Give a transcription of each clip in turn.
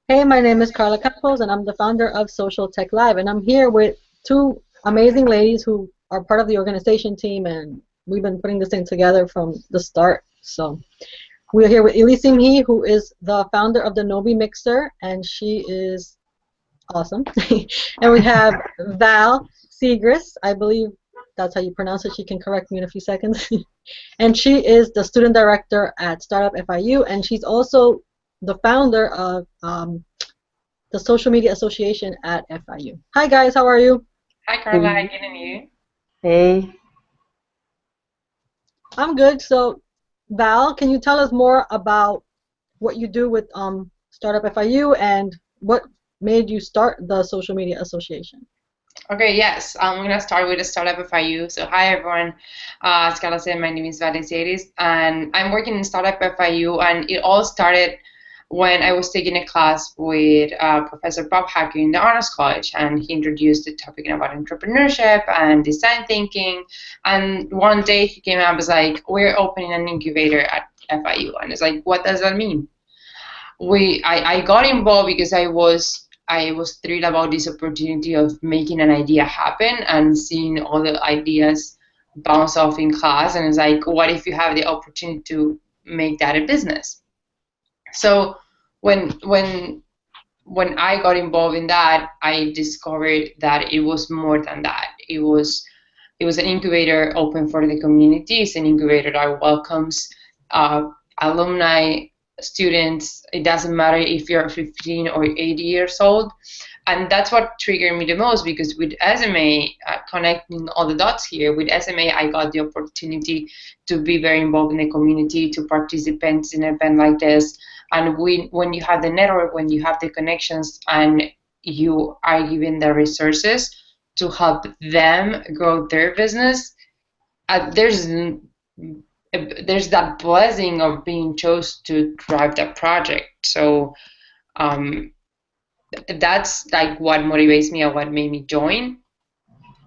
Hey, my name is Karla Campos, and I'm the founder of Social Tech Live. And I'm here with two amazing ladies who are part of the organization team, and we've been putting this thing together from the start. So we're here with Ili Simhi, who is the founder of the NobeMixer, and she is awesome. And we have Val Siegrist, I believe that's how you pronounce it. She can correct me in a few seconds. And she is the student director at Startup FIU, and she's also the founder of the Social Media Association at FIU. Hi guys, how are you? Hi Carla, Hey, good and you? hey. I'm good. So Val, can you tell us more about what you do with Startup FIU and what made you start the Social Media Association? Okay, yes, I'm gonna start with a startup FIU. So hi everyone, as Carla said, my name is Siegrist, and I'm working in startup FIU, and it all started when I was taking a class with Professor Bob Hacker in the Honors College, and he introduced the topic about entrepreneurship and design thinking. And one day he came out and was like, "We're opening an incubator at FIU," and it's like, "What does that mean?" I got involved because I was thrilled about this opportunity of making an idea happen and seeing all the ideas bounce off in class, and it's like, what if you have the opportunity to make that a business? So when when when I got involved in that, I discovered that it was more than that. It was an incubator open for the community. It's an incubator that welcomes alumni, students. It doesn't matter if you're 15 or 80 years old. And that's what triggered me the most, because with SMA, connecting all the dots here, with SMA, I got the opportunity to be very involved in the community, to participate in an event like this. And when you have the network, when you have the connections, and you are given the resources to help them grow their business, uh, there's there's that blessing of being chose to drive that project. So um, that's like what motivates me and what made me join.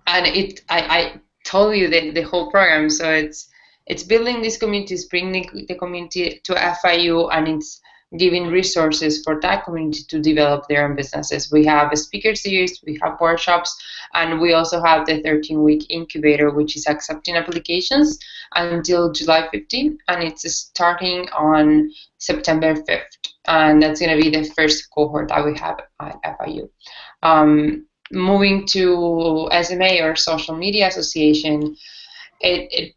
And I told you the whole program. So it's building these communities, bringing the community to FIU, and it's giving resources for that community to develop their own businesses. We have a speaker series, we have workshops, and we also have the 13-week incubator, which is accepting applications until July 15th, and it's starting on September 5th. And that's going to be the first cohort that we have at FIU. Moving to SMA, or Social Media Association, it, it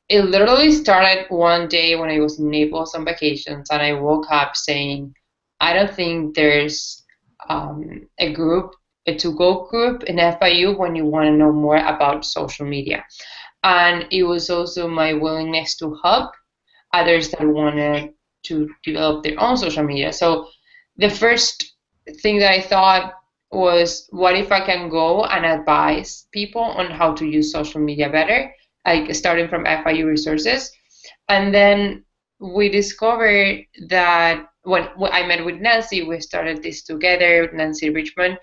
it literally started one day when I was in Naples on vacations, and I woke up saying, I don't think there's a group, a to-go group in FIU when you want to know more about social media. And it was also my willingness to help others that wanted to develop their own social media. So the first thing that I thought was, what if I can go and advise people on how to use social media better, like starting from FIU resources. And then we discovered that when I met with Nancy, we started this together, Nancy Richmond,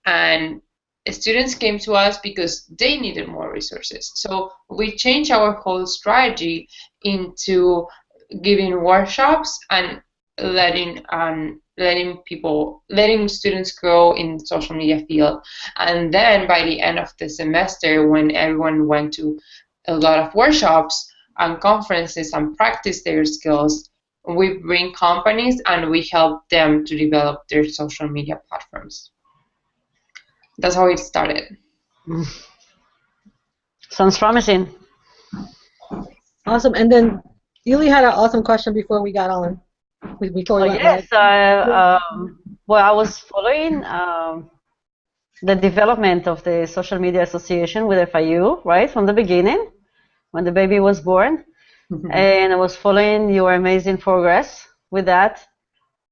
and students came to us because they needed more resources. So we changed our whole strategy into giving workshops and letting students grow in social media field. And then by the end of the semester, when everyone went to a lot of workshops and conferences and practice their skills, we bring companies and we help them to develop their social media platforms. That's how it started. Mm. Sounds promising. Awesome. And then Ili had an awesome question before we got on, before Oh, we went live. yes, well, I was following the development of the Social Media Association with FIU, right, from the beginning, when the baby was born. And I was following your amazing progress with that.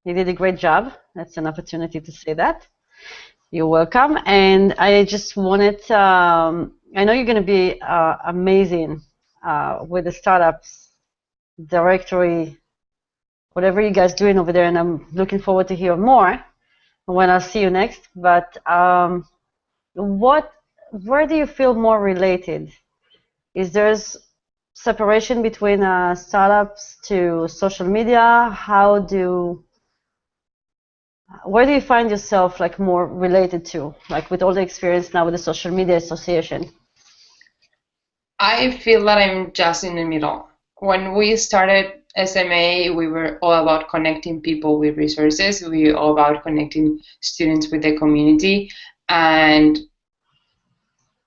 You did a great job. That's an opportunity to say that. You're welcome. And I just wanted, I know you're going to be amazing with the startups directory, whatever you guys doing over there, and I'm looking forward to hear more when I see you next. But where do you feel more related? Is there's separation between startups to social media? How do where do you find yourself like more related to, like with all the experience now with the social media association? I feel that I'm just in the middle. When we started SMA, we were all about connecting people with resources. We were all about connecting students with the community, and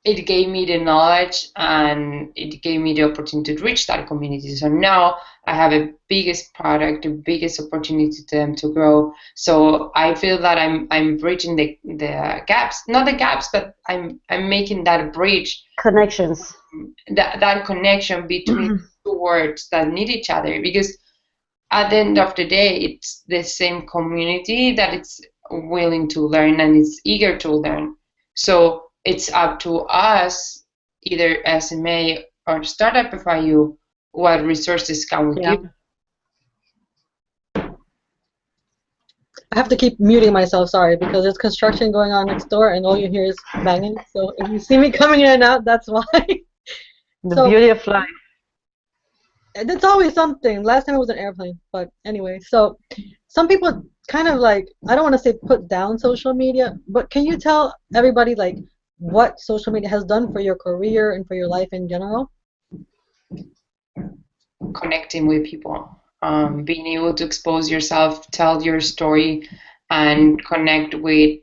it gave me the knowledge and it gave me the opportunity to reach that community. So now I have a biggest product, the biggest opportunity to them to grow. So I feel that I'm bridging the gaps, not the gaps, but I'm making that bridge, Connections. that connection between two words that need each other. Because at the end of the day, it's the same community that it's willing to learn and is eager to learn. So it's up to us, either SMA or Startup FIU, what resources can we give. I have to keep muting myself, sorry, because there's construction going on next door and all you hear is banging. So if you see me coming in and out, that's why. The beauty of life. It's always something. Last time it was an airplane, but anyway. So some people kind of like, I don't want to say put down social media, but can you tell everybody like what social media has done for your career and for your life in general? Connecting with people, being able to expose yourself, tell your story, and connect with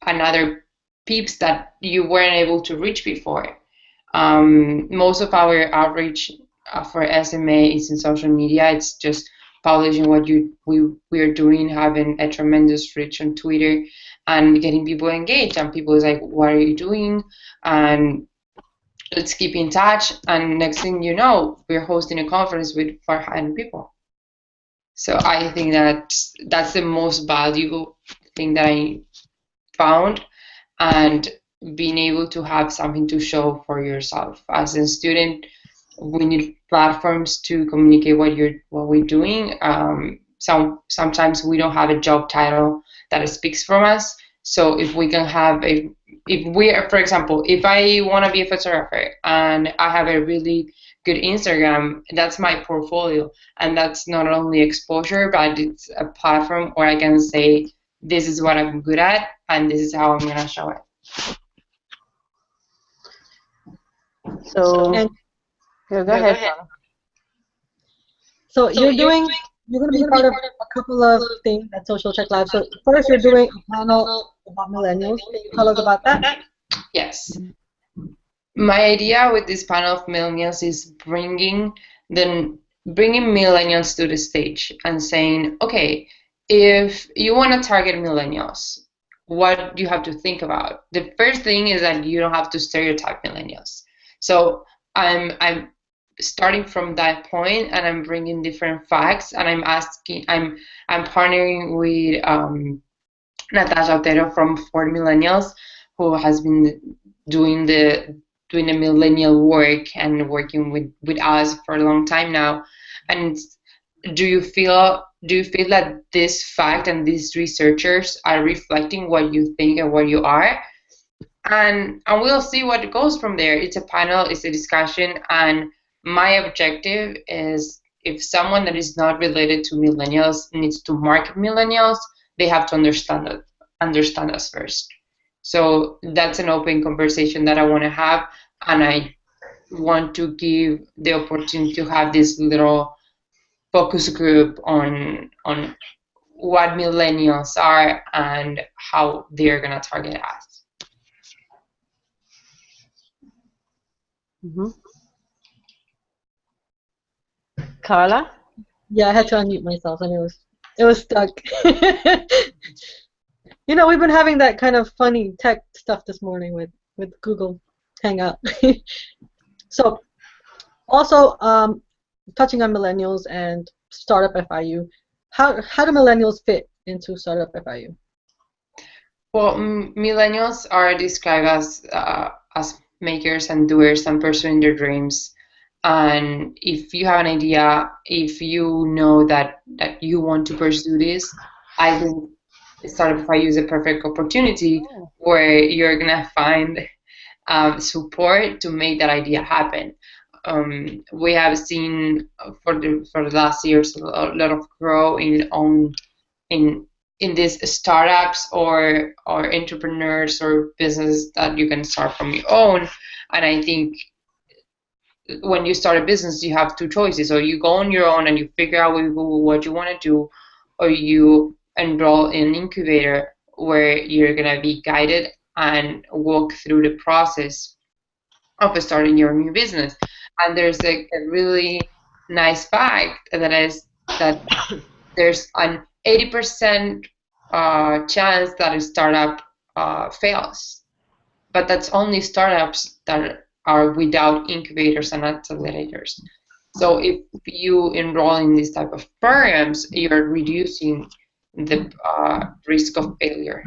another peeps that you weren't able to reach before. Most of our outreach for SMA is in social media. It's just publishing what we are doing, having a tremendous reach on Twitter, and getting people engaged. And people is like, "What are you doing?" And let's keep in touch. And next thing you know, we're hosting a conference with 400 people. So I think that that's the most valuable thing that I found, and being able to have something to show for yourself. As a student, we need platforms to communicate what we're doing. Sometimes we don't have a job title that speaks from us. So if we can have if we are, for example, if I want to be a photographer and I have a really good Instagram, that's my portfolio, and that's not only exposure, but it's a platform where I can say, this is what I'm good at, and this is how I'm gonna show it. So, and, go ahead. So you're going to be part of a couple of things at Social Tech Live. So first you're doing a panel about millennials. Can you tell us about that? Yes. My idea with this panel of millennials is bringing millennials to the stage and saying, okay, if you want to target millennials, what do you have to think about? The first thing is that you don't have to stereotype millennials. So I'm starting from that point, and I'm bringing different facts, and I'm partnering with Natasha Otero from For Millennials, who has been doing the millennial work and working with us for a long time now. And do you feel that this fact and these researchers are reflecting what you think and what you are? And we'll see what goes from there. It's a panel, it's a discussion, and my objective is, if someone that is not related to millennials needs to market millennials, they have to understand us first. So that's an open conversation that I want to have, and I want to give the opportunity to have this little focus group on what millennials are and how they're gonna target us. Mm-hmm. Carla? Yeah, I had to unmute myself and it was stuck. You know, we've been having that kind of funny tech stuff this morning with Google Hangout. So also touching on millennials and Startup FIU, how do millennials fit into Startup FIU? Well, millennials are described as makers and doers and pursuing their dreams. And if you have an idea, if you know that you want to pursue this, I think Startup FIU is a perfect opportunity where you're gonna find support to make that idea happen. We have seen for the last years a lot of growth in in these startups or entrepreneurs or business that you can start from your own. And I think when you start a business, you have two choices: or you go on your own and you figure out what you want to do, or you enroll in an incubator where you're going to be guided and walk through the process of starting your new business. And there's a really nice fact that is that there's an 80% chance that a startup fails, but that's only startups that are without incubators and accelerators. So if you enroll in these type of programs, you're reducing the risk of failure.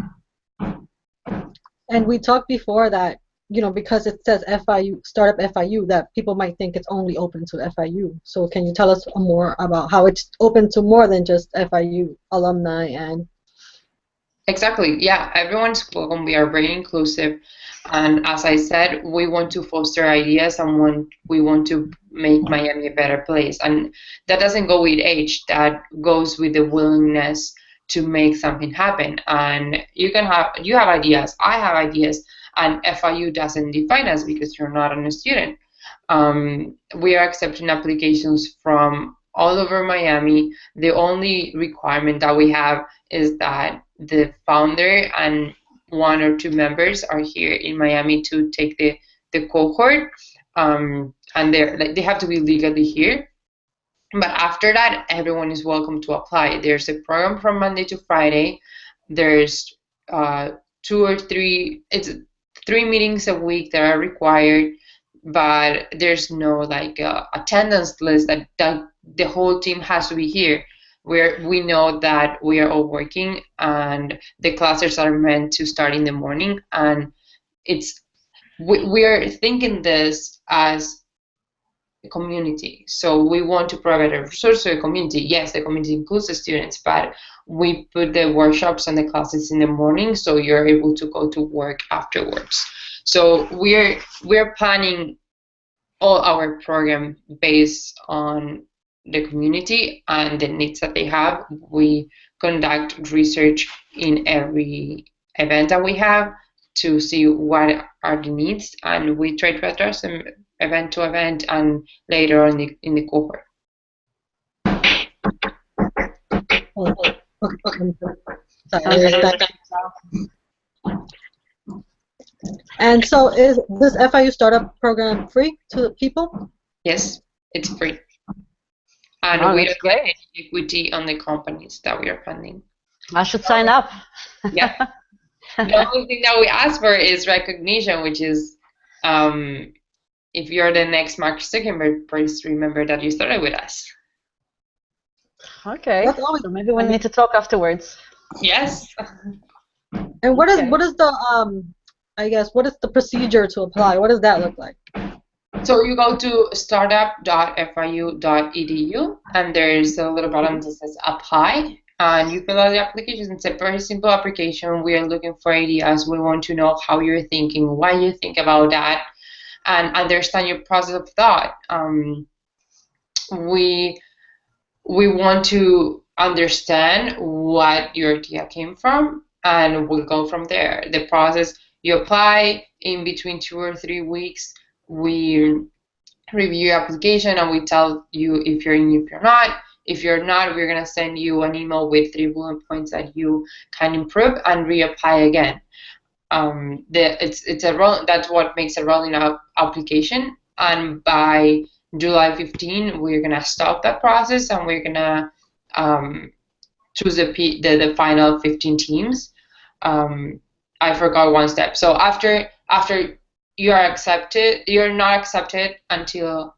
And we talked before that, because it says FIU, Startup FIU, that people might think it's only open to FIU. So can you tell us more about how it's open to more than just FIU alumni and... Exactly. Yeah, everyone's welcome. We are very inclusive. And as I said, we want to foster ideas and we want to make Miami a better place. And that doesn't go with age. That goes with the willingness to make something happen. And you have ideas. I have ideas. And FIU doesn't define us because you're not a student. We are accepting applications from all over Miami. The only requirement that we have is that the founder and one or two members are here in Miami to take the cohort, and they have to be legally here. But after that, everyone is welcome to apply. There's a program from Monday to Friday. There's 2 or 3. It's 3 meetings a week that are required, but there's no attendance list that the whole team has to be here. We know that we are all working, and the classes are meant to start in the morning, and we are thinking this as a community. So we want to provide a resource to the community. Yes, the community includes the students, but we put the workshops and the classes in the morning, so you're able to go to work afterwards. So we're planning all our program based on the community and the needs that they have. We conduct research in every event that we have to see what are the needs, and we try to address them event to event and later on in the cohort. And so is this FIU startup program free to the people? Yes, it's free. And we don't get any equity on the companies that we are funding. I should sign up. Yeah. The only thing that we ask for is recognition, which is if you're the next Mark Zuckerberg, please remember that you started with us. Okay. So maybe we need to talk afterwards. Yes. And what is the I guess what is the procedure to apply? What does that look like? So you go to startup.fiu.edu, and there's a little button that says apply, and you fill out the application. It's a very simple application. We are looking for ideas. We want to know how you're thinking, why you think about that, and understand your process of thought. We want to understand what your idea came from, and we'll go from there. The process, you apply. In between 2 or 3 weeks, we review your application and we tell you if you're in, if you're not. If you're not, we're going to send you an email with 3 bullet points that you can improve and reapply again. That's what makes a rolling out application, and by July 15, we're going to stop that process and we're going to choose the final 15 teams. I forgot one step. So after you are accepted, you're not accepted until,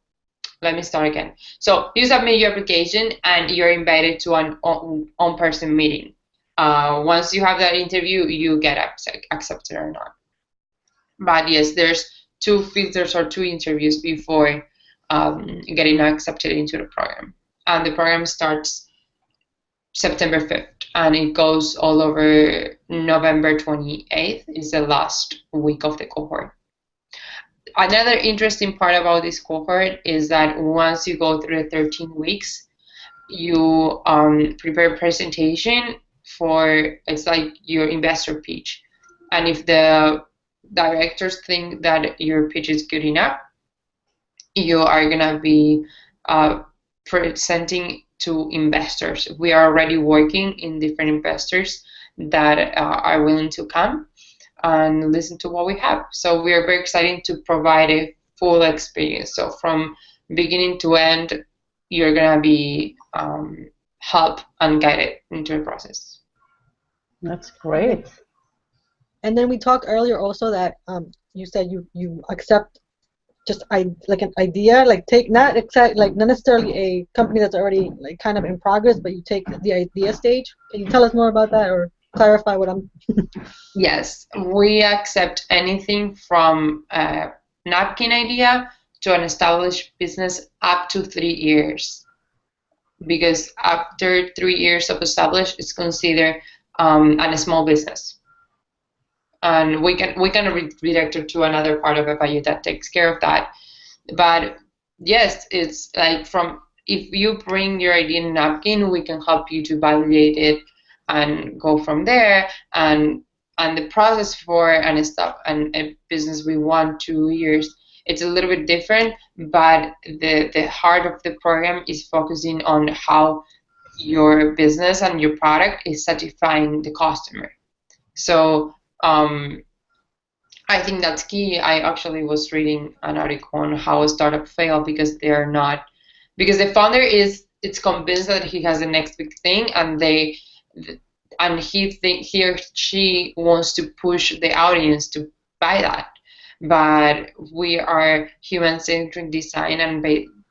let me start again. So you submit your application and you're invited to an on-person meeting. Once you have that interview, you get accepted or not. But yes, there's 2 filters or 2 interviews before getting accepted into the program. And the program starts September 5th, and it goes all over November 28th is the last week of the cohort. Another interesting part about this cohort is that once you go through the 13 weeks, you prepare a presentation it's like your investor pitch. And if the directors think that your pitch is good enough, you are gonna be presenting to investors. We are already working in different investors that are willing to come and listen to what we have. So we are very excited to provide a full experience. So from beginning to end, you're gonna be helped and guided into the process. That's great. And then we talked earlier also that you said you accept just like an idea, like take not necessarily a company that's already like kind of in progress, but you take the idea stage. Can you tell us more about that or clarify what I'm? Yes, we accept anything from a napkin idea to an established business up to 3 years, because after 3 years of established, it's considered a small business. And we can redirect it to another part of FIU that takes care of that. But yes, it's like if you bring your idea in a napkin, we can help you to validate it and go from there. And the process for a business we want 2 years, it's a little bit different, but the heart of the program is focusing on how your business and your product is satisfying the customer. So I think that's key. I actually was reading an article on how a startup failed because the founder it's convinced that he has the next big thing, and he or she wants to push the audience to buy that. But we are human-centric design and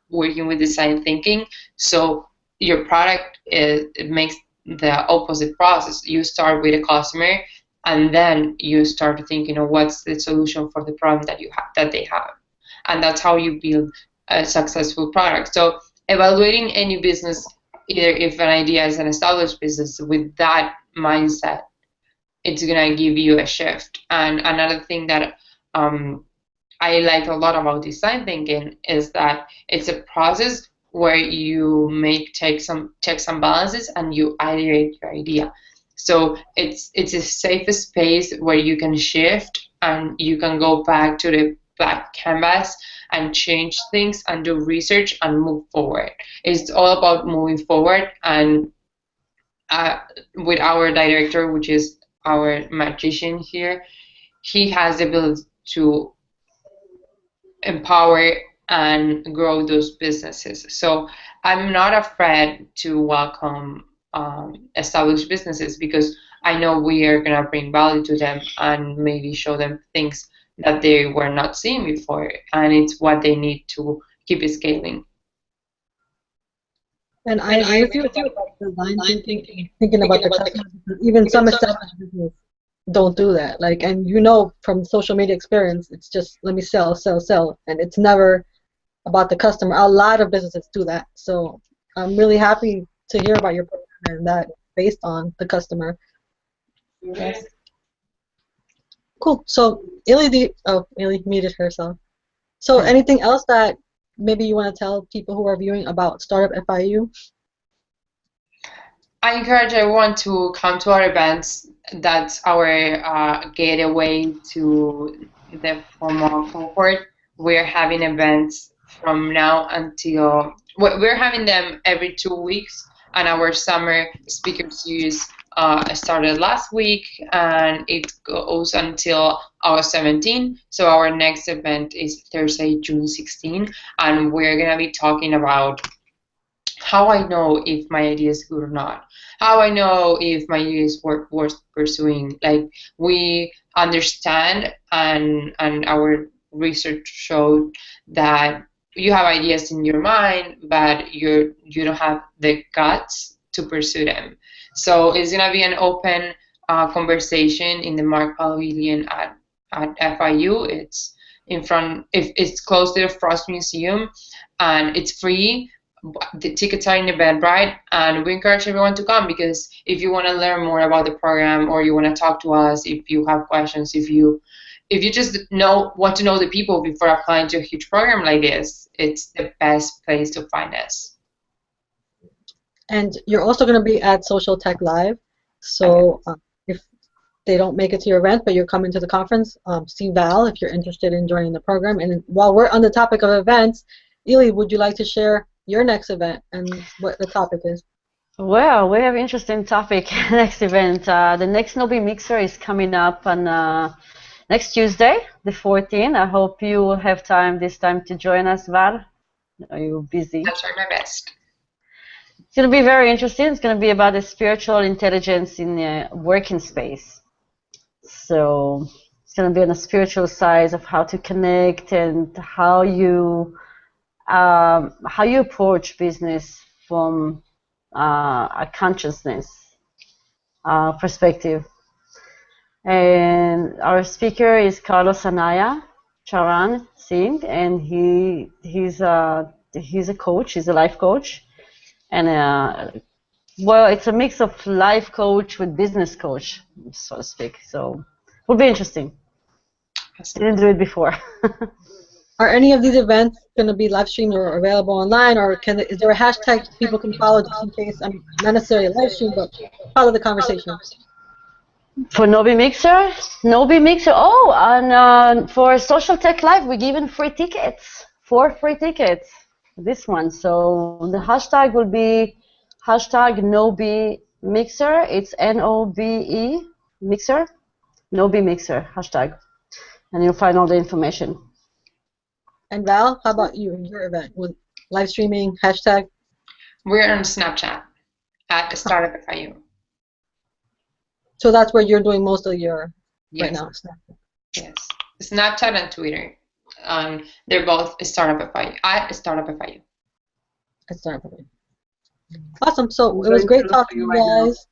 working with design thinking. So your product it makes the opposite process. You start with a customer, and then you start thinking of what's the solution for the problem that they have, and that's how you build a successful product. So evaluating any business, either if an idea is an established business, with that mindset, it's gonna give you a shift. And another thing that I like a lot about design thinking is that it's a process where you make checks and balances, and you iterate your idea. So it's a safe space where you can shift and you can go back to the black canvas and change things and do research and move forward. It's all about moving forward. And with our director, which is our magician here, he has the ability to empower and grow those businesses. So I'm not afraid to welcome established businesses, because I know we are going to bring value to them and maybe show them things that they were not seeing before, and it's what they need to keep scaling. And I agree with you about design thinking about the customer, because even some established business don't do that. Like, and from social media experience, it's just let me sell, and it's never about the customer. A lot of businesses do that. So I'm really happy to hear about your program and that based on the customer. Yes. Cool. So Ili muted herself. So anything else that maybe you want to tell people who are viewing about Startup FIU? I encourage everyone to come to our events. That's our gateway to the formal cohort. We're having events from now until we're having them every 2 weeks, and our summer speaker series started last week, and it goes until August 17. So our next event is Thursday, June 16, and we're gonna be talking about how I know if my idea is good or not, how I know if my idea is worth pursuing. Like, we understand, and our research showed that you have ideas in your mind, but you don't have the guts to pursue them. So it's gonna be an open conversation in the Mark Pavilion at FIU. It's it's close to the Frost Museum, and it's free. The tickets are in Eventbrite, and we encourage everyone to come, because if you want to learn more about the program, or you want to talk to us, if you have questions, if you just want to know the people before applying to a huge program like this, it's the best place to find us. And you're also going to be at Social Tech Live. So if they don't make it to your event, but you're coming to the conference, see Val if you're interested in joining the program. And while we're on the topic of events, Ili, would you like to share your next event and what the topic is? Well, we have an interesting topic next event. The next NobeMixer is coming up on next Tuesday, the 14th. I hope you will have time this time to join us, Val. Are you busy? I'll try my best. It's going to be very interesting. It's going to be about the spiritual intelligence in the working space. So it's going to be on the spiritual side of how to connect and how you approach business from a consciousness perspective. And our speaker is Carlos Anaya Charan Singh, and he's a coach. He's a life coach, and well, it's a mix of life coach with business coach, so to speak. So it will be interesting. Didn't do it before. Are any of these events going to be live streamed or available online, or is there a hashtag people can follow just in case? I mean, not necessarily a live stream, but follow the conversation. For NobeMixer. Oh, and for Social Tech Live, we're giving free tickets. 4 free tickets. This one. So the hashtag will be hashtag NobeMixer. It's NOBE Mixer. NobeMixer hashtag, and you'll find all the information. And Val, how about you, your event with live streaming, hashtag? We're on Snapchat at the Startup FIU. So that's where you're doing most of your right now. Snapchat. Yes, Snapchat and Twitter. They're both Startup FIU. At Startup FIU. At Startup FIU. Awesome. So it was great talking to you guys.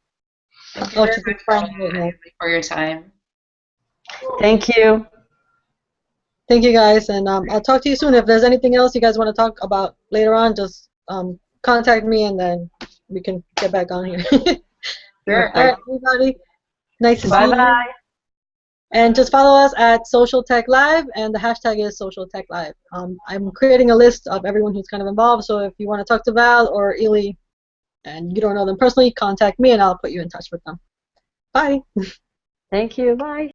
Thank you very much for your time. Thank you. Thank you guys, and I'll talk to you soon. If there's anything else you guys want to talk about later on, just contact me, and then we can get back on here. Sure. All right, everybody. Nice to see you. Bye-bye. And just follow us at Social Tech Live, and the hashtag is Social Tech Live. I'm creating a list of everyone who's kind of involved, so if you want to talk to Val or Ili, and you don't know them personally, contact me, and I'll put you in touch with them. Bye. Thank you. Bye.